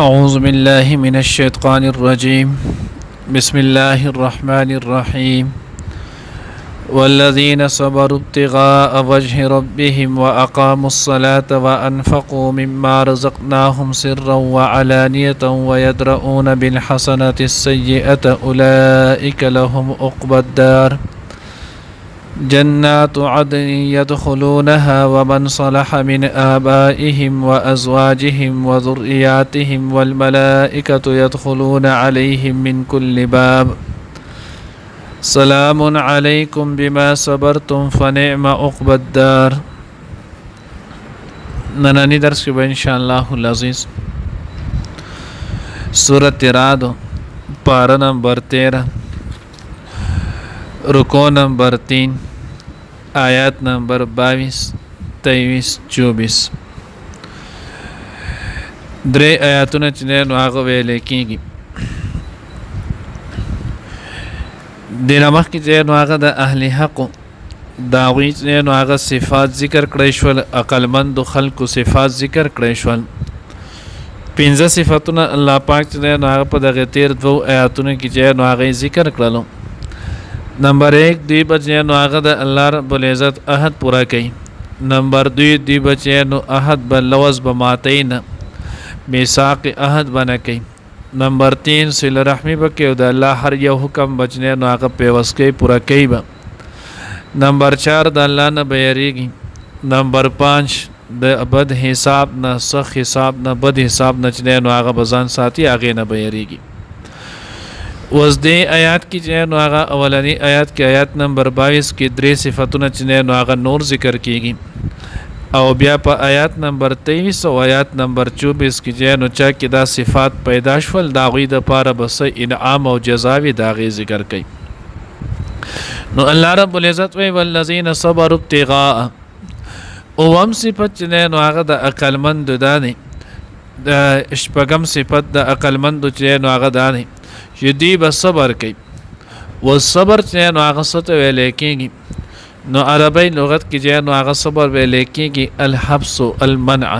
أعوذ بالله من الشيطان الرجيم بسم الله الرحمن الرحيم والذين صبروا ابتغاء وجه ربهم وأقاموا الصلاة وأنفقوا مما رزقناهم سرا وعلانية ويدرؤون بالحسنة السيئة أولئك لهم عقبى الدار جنات عدن يدخلونها ومن صلح من آبائهم وأزواجهم وذرياتهم والملائكة يدخلون عليهم من كل باب سلام عليكم بما صبرتم فنعم عقبى الدار. ننانی درس کې به ان شاء الله العزیز سورۃ رعد پارہ نمبر 13 رکو نمبر 3 آیات نمبر 22 23 24 درې آیاتونه چې نو هغه ویل کېږي. د نمخ کې چې نو هغه د اهل حق دا وی چې نو هغه صفات ذکر کړی شول، عقلمند خلکو صفات ذکر کړی شول. 15 صفاتونه الله پاک چې نو هغه په دغه 13 آیاتونو کې چې نو هغه ذکر کړل. نمبر 1 دی بچے نو هغه د الله رب العزت عهد پورا کوي. نمبر 2 دی بچے نو عهد بل لوز بماتین میثاق عهد بنا کوي. نمبر 3 صله رحمی بکې او د الله هر یو حکم بچنه نو هغه پیوس کوي پورا کوي. نمبر 4 د الله نه بیریږي. نمبر 5 د بد حساب نه سخت حساب نه بد حساب نه چنه نو هغه بزان ساتي هغه نه بیریږي. اوس دې آیات کې چې نو هغه اولنی آیات کې آیات نمبر 22 کې درې صفاتونه چې نو هغه نور ذکر کیږي او بیا په آیات نمبر 23 او آیات نمبر 24 کې چې نو چا کې دا صفات پیدا شول دا غوی د پاره بس انعام او جزاوی دا غي ذکر کوي. نو الله رب العزت وی والذین صبروا ابتغاء او هم صفات چې نو هغه د عقلمند دانه د شپږم صفات د عقلمند چې نو هغه دانه شدی به صبر کوي. و صبر چې نو هغه ست ویل کېږي نو عربی لغت کې چې نو هغه صبر ویل کېږي الحبس المنع،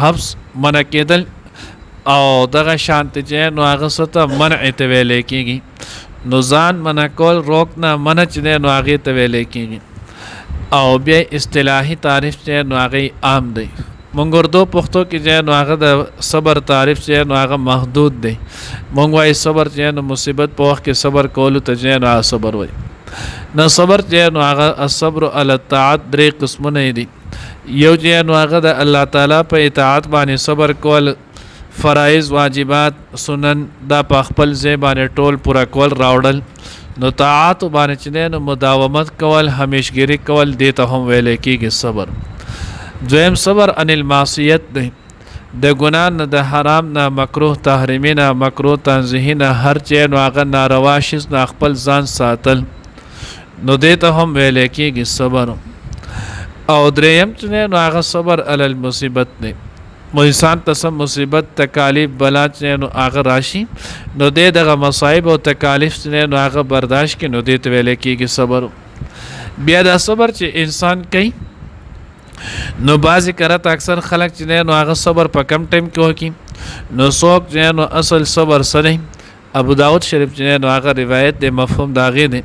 حبس منع کېدل او دغه شانت چې نو هغه ست منع ته ویل کېږي. نو ځان منع کول روک نه منع چې نو هغه ته ویل کېږي. او بیا اصطلاحي تعریف چې نو هغه عام دی. مونږ اردو پښتو کې چې نو هغه د صبر تعریف چې نو هغه محدود دی. مونږ وايي صبر چې نو مصیبت په وخت کې صبر کول ته چې نو صبر وایي. نو صبر چې نو هغه الصبر علی الطاعات درې قسمونه دي. یو چې نو هغه د الله تعالی په اطاعت باندې صبر کول، فرایض واجبات سنن دا په خپل ځای باندې ټول پورا کول راوړل. نو طاعات باندې چې نو مداومت کول همیشګری کول دې ته هم ویل کېږي صبر. دویم صبر عن المعصیت دی، د ګناه نه د حرام نه مکروه تحریمی نه مکروه تنزیهی نه هر چی نو هغه ناروا شیز نه خپل ځان ساتل نو دې ته هم ویل کېږي صبر. او دریم چې نو هغه صبر علی المصیبت دی، انسان ته سم مصیبت تکالیف بلا چې نو هغه راشي نو دې دغه مصائب او تکالیف چې نو هغه برداشت کړي نو دې ته ویل کېږي صبر. بیا دا صبر چې انسان کوي نو بعضی کرت اکثر خلق چې نو هغه صبر په کم ټیم کې وکي. نو څوک چې نو اصل صبر سره ابو داود شریف چې نو هغه روایت د مفهوم داغه دی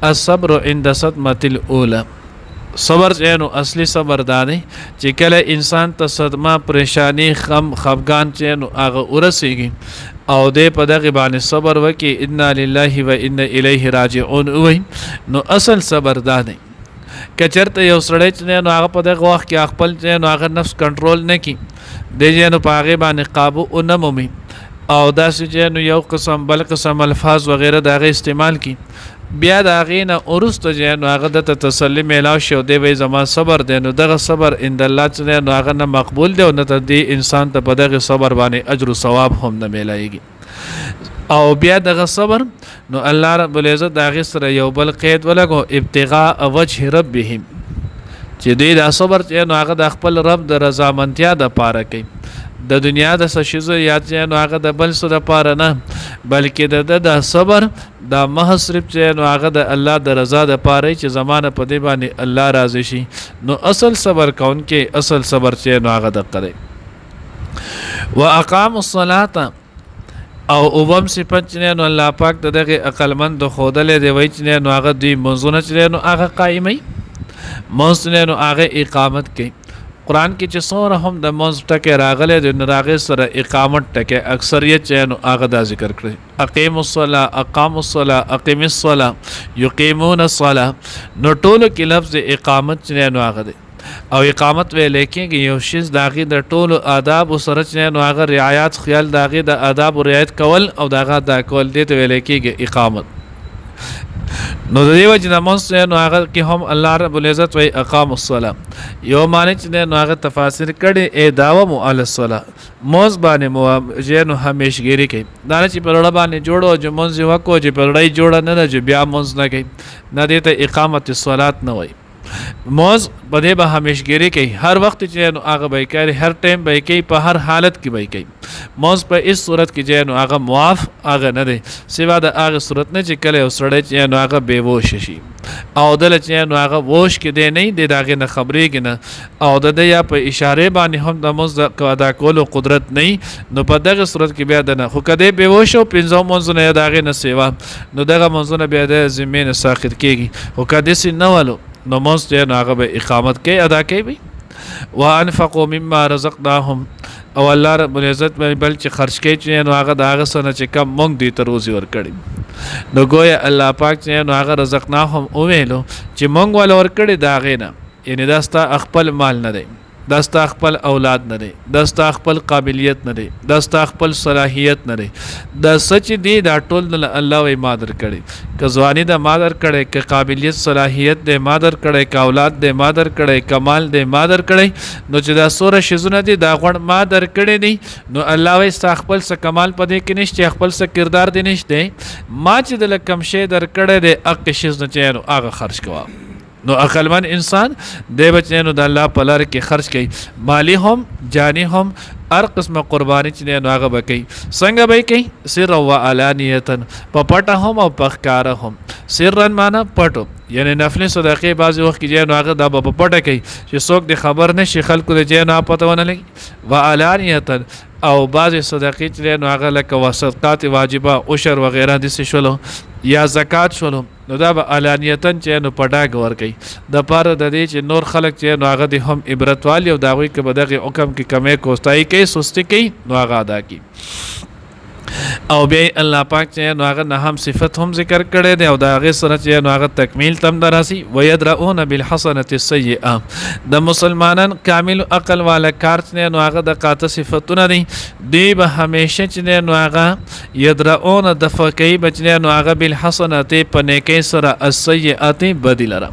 الصبر عند صدمه الاولى. صبر چې نو اصلي صبر دانه چې کله انسان ته صدمه پریشانی غم خفګان چې نو هغه ورسیږي او دې په دغه باندې صبر وکي انا لله و انا الیه راجعون وای نو اصل صبر دانه. کچرته یو سړی چې نو هغه په دغه وخت کې خپل چې نو هغه نفس کنټرول نه کی دی نو په هغه باندې قابو او نه مومي او داسې چې نو یو قسم بل قسم الفاظ وغیرہ دغه استعمال کی بیا د هغې نه وروسته چې نو هغه د تسلی میلاو شي او دی وایي زما صبر دی نو دغه صبر عند الله چې نو هغه نه مقبول دی او نه ته دې انسان ته په دغه صبر باندې اجر او ثواب هم نه میلایږي. او بیا دغه صبر نو الله رب العزت دغه سره یو بل قید ولګو ابتغاء وجه ربهم چې دې دا صبر چې نو هغه د خپل رب د رضامندیا د پاره کوي. د دنیا د سشیزو یا چې نو هغه د بل څه د پاره نه بلکې د صبر دا محض صرف چې نو هغه د الله د رضا د پاره چې زمانه په دې باندې الله راضي شي نو اصل صبر کون کې اصل صبر چې نو هغه د قره واقام الصلاه او وبم صفت چې نو الله پاک دغه عقلمند خودلې دی وای چې نو هغه دی منځونه چې نو هغه قائمي منځ نو هغه اقامت کوي قرآن کې چې څومره هم د منځ ټکي راغلی د راغې سره اقامت ټکي اکثریت چې نو هغه دا ذکر کړی اقیم الصلاه اقام الصلاه اقیم الصلاه یقیمون الصلاه نو ټولو کې لفظ اقامت چې نو هغه دی او اقامت ویل کېږي یو شیز داغه د ټولو آداب سره چې نو هغه رعایت خیال داغه د آداب رعایت کول او داغه د کول دې ته ویل کېږي اقامت نو د دیو چې نماز نو هغه کې هم الله رب العزت وی اقام الصلاه یو معنی چې نو هغه تفاسیر کړي ای داوم علی الصلاه موز باندې مو جنو همیشګری کوي دا چې په لړ باندې جوړو چې منځ وکړو چې په لړۍ جوړ نه چې بیا منځ نه کوي نه دې ته اقامت الصلاه نه وای موز بده به همیشګری کوي هر وخت چې نو هغه به کوي هر ټیم به کوي په هر حالت کې به کوي موز په اس صورت کې چې نو هغه معاف هغه نه دی سوا د هغه صورت نه چې کله وسړی چې نو هغه بیهوش شي او دل چې نو هغه ووش کې دی نه دی داغه نه خبرې کې نه او د یا په اشاره باندې هم د موز د ادا کولو قدرت نه نو په دغه صورت کې بیا د نه خو کده بیهوش او پنځو منځونه داغه نه سیوا نو دغه منځونه بیا د زمين ساخت کېږي او کده سي نه ولو نو موږ چې هغه به اقامت کوي ادا کوي وانفقوا مما رزقناهم او الله رب العزت بل چې خرج کوي چې نو هغه د هغه سره چې کم موږ دي تر روزي ور کړی نو ګویا الله پاک چې نو هغه رزقناهم او ویلو چې موږ ول ور کړی دا غینا یعنی دا ستا خپل مال نه دی دا ستا خپل اولاد نه دی دا ستا خپل قابلیت نه دی دا ستا خپل صلاحیت نه دی دا سچ دی دا ټول الله وی مادر کړي که ځواني د مادر کړي که قابلیت صلاحیت د مادر کړي که اولاد د مادر کړي کمال د مادر کړي نو چې دا سوره شزونه دي دا غون مادر کړي دي نو الله وی ستا خپل څه کمال پدې کې نشته خپل څه کردار دی نشته ما چې د لکم شی در کړي د اق شز نه چینو هغه خرج کوا نو عقلمن انسان دی بچنو د الله په لار کې خرج کوي مالی هم جانی هم هر قسمه قربانی چې نو هغه بکی څنګه به کوي سر او علانیتن په پټه هم او په ښکارا هم سرن معنا پټو یعنی نفل صدقه بعضی وخت کې نو هغه د په پټه کوي چې څوک د خبر نشي خلکو د جنو پته ونه لګي و علانیتن او بعضی صدقې چې نو هغه لکه وصدقات واجبه عشر وغیرہ د څه شولو یا زکات شولو نو دا به علانیتن چې نو پټاګ ور کوي د پاره د دې چې نور خلک چې نو هغه د هم عبرت والی او داوی کې بدغه حکم کې کمې کوستای کوي سستی کوي نو هغه ادا کوي او بیا الله پاک چې نو هغه نه هم صفت هم ذکر کړي دی او دا هغه سره چې نو هغه تکمیل تم دراسي ويدرؤون بالحسنه السيئه د مسلمانان کامل عقل والا کار چې نو هغه د قاطع صفاتونه دي دی به همیشه چې نو هغه يدرؤون د فقيه بچنه نو هغه بالحسنه په نیکی سره السيئه بدلره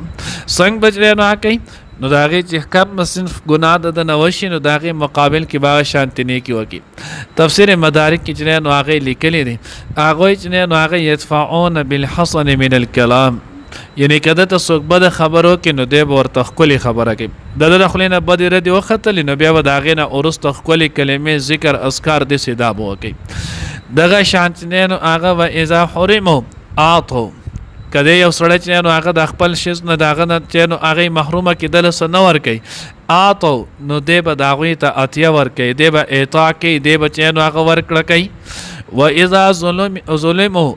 څنګه بچنه نو هغه نو داغه چې کم صنف ګناه د نوشي نو داغه مقابل کې باغ شانتی نه کی وکی تفسیر مدارک کې چې نو هغه لیکلي دي هغه چې نو هغه يدفعون بالحسن من الكلام یعنی کده ته څوک بد خبرو کې نو دی ورته خولي خبره کوي د خلینه بد ردی وختل نو بیا داغه نه اورسته خولي کلمې ذکر اذکار د سیدا بو کوي دغه شانتی نو هغه و اذا حرموا اعطوا کله یو سړی چې نو هغه د خپل شیز نه داغه نه چې نو هغه محرومه کېدل سنور کوي آتو نو دی به داغوی ته اتیا ور کوي دی به اعطا کوي دی به چې نو هغه ور کړ کوي و اذا ظلموا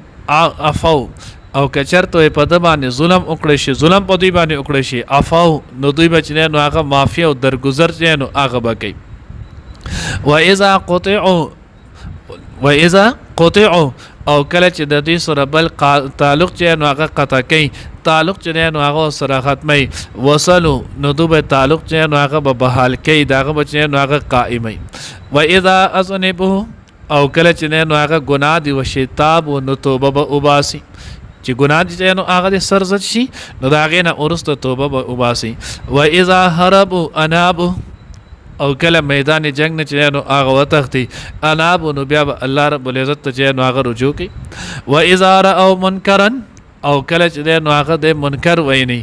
عفوا او کچرته په د باندې ظلم وکړي شي ظلم په دوی باندې وکړي شي عفوا نو دوی به چې نو هغه معافي او درگذر چې نو هغه به کوي و اذا قطعوا او کله چې د دې سره بل تعلق چې نو هغه قطع کوي تعلق چې نو هغه سره ختمي وصلو نو دوی تعلق چې نو هغه به بحال کوي داغه چې نو هغه قائمي و اذا اذنبوا او کله چې نو هغه ګناه دی وشي تاب او نو توبه به وباسي چې ګناه دي نو هغه سرزت شي نو داغه نه ورسته توبه به وباسي و اذا هربوا انابوا او کله میدان جنگ نه چې نو هغه وتختی اناب نو بیا الله رب العزت ته چې نو هغه رجوع کوي و اذا راوا منکرا او کله چې نو هغه د منکر ویني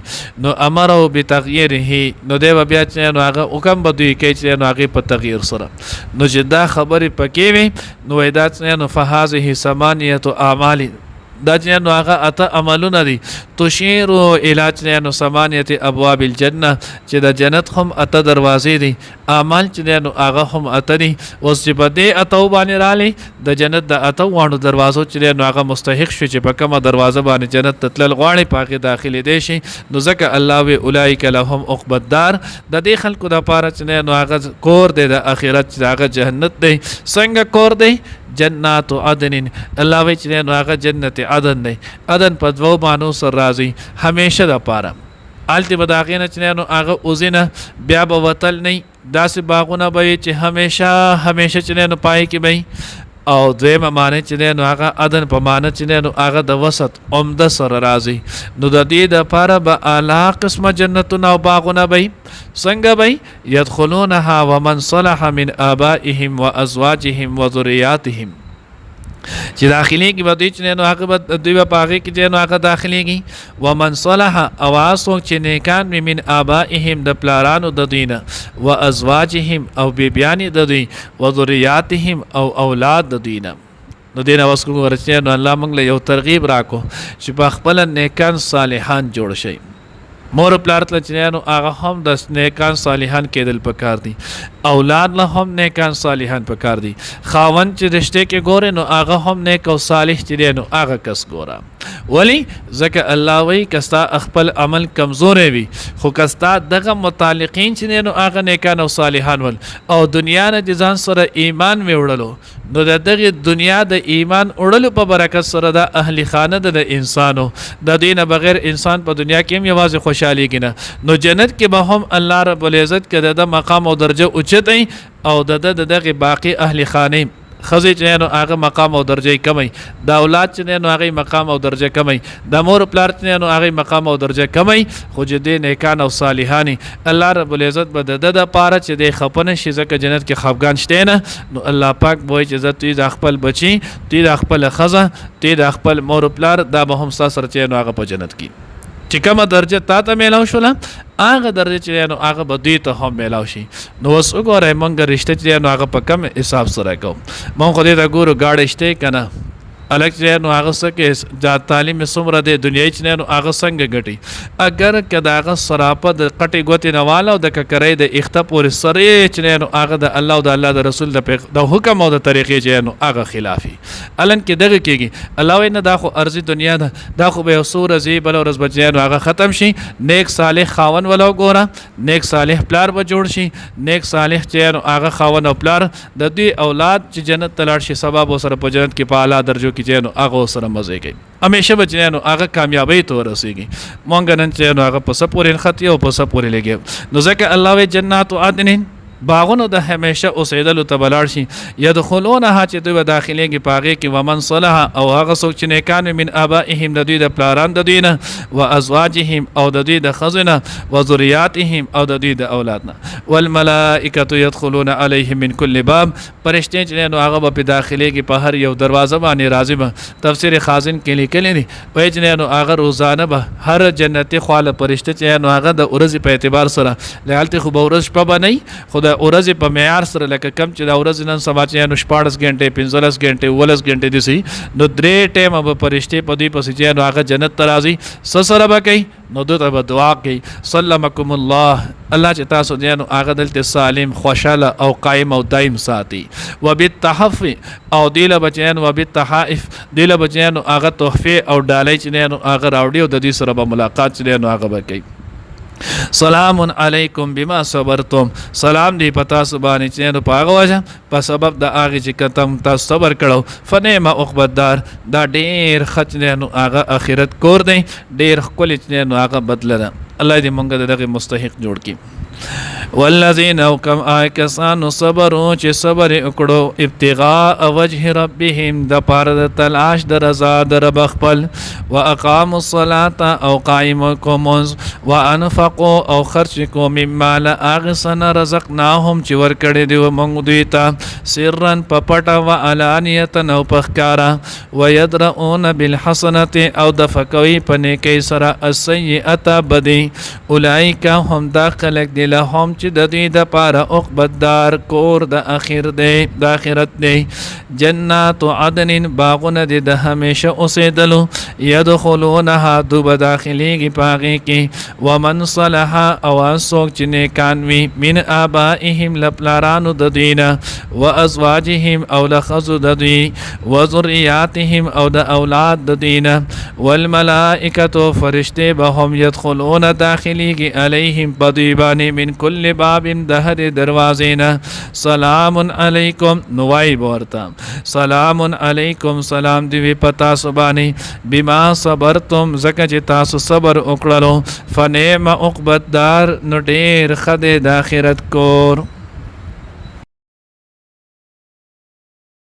نو امره بتغییره نو دی بیا چې نو هغه حکم بدوي کوي چې نو هغه په تغییر سره نو چې دا خبره پکې وي نو دا چې نو فهذه ثمانیه اعمال دا چې نو هغه اته عملونه دي تشیر الی چې نو ثمانیه ابواب الجنه چې د جنت هم اته دروازې دي اعمال چې نو هغه هم اته دي اوس چې په دې اته باندې رالی د جنت د اته وانو دروازو چې نو هغه مستحق شو چې په کومه دروازه باندې جنت تتلل غواړي پاکه داخلي دي شي نو ځکه الله وی اولایک لهم عقبى الدار د دې خلکو د پاره چې نو هغه کور دی د اخرت چې هغه جنت دی څنګه کور دی جنات عدن الله وی چې نو هغه جنت عدن دی عدن په دوو معنی سره راځي همیشه د پاره آلتی بداغینه چې نو هغه اوزینه بیا به وتل نه داسې باغونه به چې همیشه چې نو پای کې به او دویمه معنی چې نو هغه عدن په معنی چې نو هغه د وسط عمده سره راځي نو د دې د پاره به اعلی قسمه جنتونه او باغونه به څنګه به يدخلونها ومن صلح من آبائهم وازواجهم وذرياتهم چې داخلي کې به دوی چې نو هغه به دوی په هغه کې چې نو هغه داخليږي ومن صلح او اسو چې نیکان من آبائهم د پلارانو د دینه وازواجهم او بیبیانی د دوی وذرياتهم او اولاد د دینه نو دینه واسکو ورچې نو الله موږ له یو ترغیب راکو چې په خپل نیکان صالحان جوړ شي مور پلار ته چې نو هغه هم د نیکان صالحان کېدل پکار دي اولاد له هم نیکان صالحان پکار دي خاون چې رشته کې ګوره نو هغه هم نیک او صالح چې نو هغه کس ګوره ولی ځکه الله وی کستا خپل عمل کمزورې وي خو کستا دغه متعلقین چې نو هغه نیکان او صالحان ول او دنیا نه د ځان سره ایمان وړلو نو دغه دنیا د ایمان وړلو په برکت سره د اهلی خانه د انسانو د دین بغیر انسان په دنیا کې هم یوازې خوشحالي کینه نو جنت کې به هم الله رب العزت کې د مقام او درجه اوچت او دغه باقی اهلی خانه خزی چې نو هغه مقام او درجه کمی د اولاد چې نو هغه مقام او درجه کمی د مور پلار چې نو هغه مقام او درجه کمی خو چې د نیکان او صالحانی الله رب العزت به د پاره چې د خپنه شي ځکه جنت کې خفغان شته نه نو الله پاک وایي چې عزت د خپل بچي د خپل خزه د خپل مور پلار دا به هم سره چې نو هغه په جنت کې چې کومه درجه تا ته میلاو شوله هغه درجه چې نو هغه به دوی ته هم میلاو شي نو اوس وګورئ مونږ رشته چې نو هغه په کم حساب سره کوو مونږ خو دې ته ګورو ګاډی شته که نه الګ چې نو هغه څه کې دا تعلیم څومره دی دنیاي چې نو هغه څنګه ګټي اگر که د هغه سراپه د قټې ګوتې نه واله او د ککرۍ د اخته پورې سرې چې نو هغه د الله او د الله د رسول د حکم او د طریقې چې نو هغه خلافي الان کې دغه کېږي الله وایي نه دا خو ارضي دنیا ده دا خو به یو څو ورځې بله ورځ به چې نو هغه ختم شي نیک صالح خاون ولا وګوره نیک صالح پلار به جوړ شي نیک صالح چې نو هغه خاون او پلار د دوی اولاد چې جنت ته لاړ شي سبب وسره په جنت کې په اعلی درجو کې چې نو هغه سره مزه کوي همیشه به چې نو هغه کامیابی ته ورسیږي مونږ نن چې نو هغه په سپورین خطي او په سپورې لګي نو ځکه الله وی جنات عدن باغونو د همیشه اوسېدلو ته بلاړ شي يدخلونها چې دوی به داخليږي پاغې کې ومن صلح او هغه څوک چې نیکان من آبائهم د دوی د پلاران د دوی نه و ازواجهم او د دوی د خزنه و ذریاتهم او د دوی د اولادنا والملائکه يدخلون عليهم من كل باب پرشتي چې نو هغه به داخليږي په هر یو دروازه باندې راځي به تفسیر خازن کې لیکل دي وایي چې نو هغه روزانه به هر جنتی خواله پرشته چې نو هغه د ورځې په اعتبار سره لالته خو به ورځ شپه نه خو ورځې په معیار سره لکه کم چې د ورځې نن سبا چې نو 14 غنټې 15 غنټې 19 غنټې دي سي نو درې ټایم به فرشتي په دې پسې چې نو هغه جنت ته راځي سره به کوي نو دوی به دعا کوي سلمکم الله الله چې تاسو دې نو هغه دلته سالم خوشاله او قائم او دائم ساتي وبالتحف او دیله بچین وبالتحائف دیله بچین هغه تحفه او ډالۍ چې نو هغه راوړي او د دې سره به ملاقات چې نو هغه به کوي سلام علیکم بما صبرتم سلام دی پتا سبانی چې نو پاغه وجه په سبب د هغه چې کتم تاسو صبر کړو فنعم عقبدار دا ډیر خچ نو هغه اخرت کور دی ډیر خپل چې نو هغه بدل ده الله دې مونږ دغه مستحق جوړ کړي والذین او کم آکسانو صبرو چې صبر وکړو ابتغاء وجه ربهم د پاره د تلاش د رضا د رب خپل واقاموا الصلاة او قائم کومز وانفقوا او خرج کو مما لا اغسن رزقناهم چې ور کړي دی مونږ دوی ته سرن پپټا و علانیت نو پخکارا ويدرؤون بالحسنه او د فکوي پنه کې سره السیئه بدی اولئک هم داخلك دی لهم چې د دوی دپاره عقبت دار کور د اخر دی د آخرت دی. جنات عدن باغونه دي د همیشه اوسېدلو یدخلونها دو به داخلیږي په هغې کې. ومن صلح او څوک چې نیکان وي من آبائهم له پلارانو د دوی نه و ازواجهم او له ښځو د دوی و ذریاتهم او د اولاد د دوی نه والملائکة فرشتې به هم یدخلون داخلیږي علیهم په دوی باندې من کل باب د هرې دروازې نه. سلام علیکم نو وایي به ورته سلام علیکم سلام دی وي په تاسو باندې بما صبرتم ځکه چې تاسو صبر وکړلو فنعم عقبت دار نو ډېر ښه دی د آخرت کور.